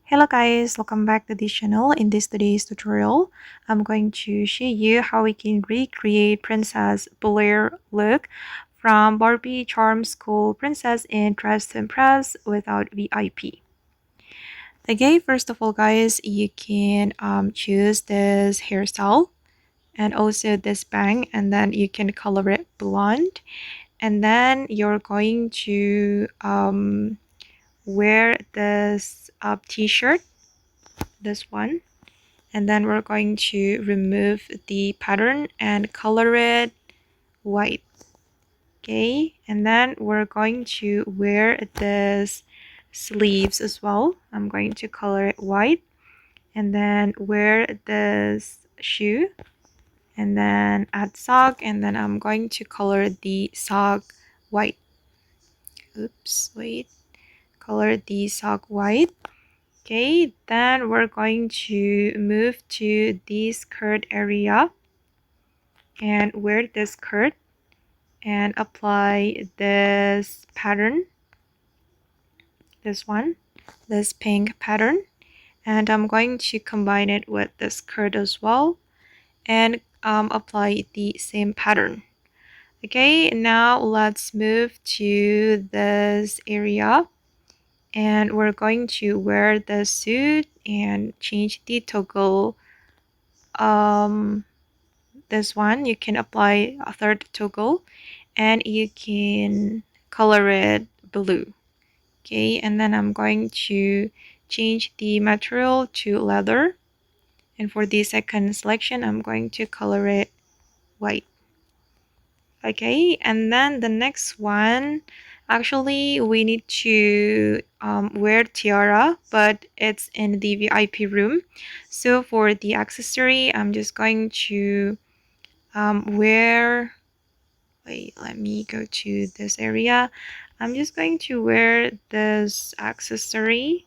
Hello guys, welcome back to this channel. In today's tutorial, I'm going to show you how we can recreate Princess Blair look from Barbie Charm School Princess in Dress to Impress without VIP. Okay, first of all guys, you can choose this hairstyle and also this bang, and then you can color it blonde, and then you're going to wear this t-shirt, this one, and then we're going to remove the pattern and color it white. Okay, and then we're going to wear this sleeves as well. I'm going to color it white, and then wear this shoe, and then add sock, and then I'm going to color the sock white. Oops, wait, color the sock white. Okay, then we're going to move to the skirt area and wear this skirt and apply this pattern, this one, this pink pattern, and I'm going to combine it with the skirt as well and apply the same pattern. Okay, now let's move to this area and we're going to wear the suit and change the toggle. This one you can apply a third toggle and you can color it blue. Okay, and then I'm going to change the material to leather, and for the second selection I'm going to color it white. Okay, and then the next one, actually we need to wear tiara, but it's in the VIP room. So for the accessory, I'm just going to wear, wait, let me go to this area. I'm just going to wear this accessory.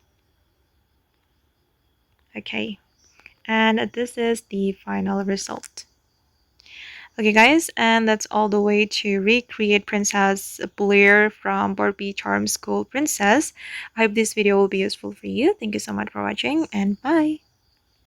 Okay, and this is the final result. Okay guys, and that's all the way to recreate Princess Blair from Barbie Charm School Princess. I hope this video will be useful for you. Thank you so much for watching, and bye.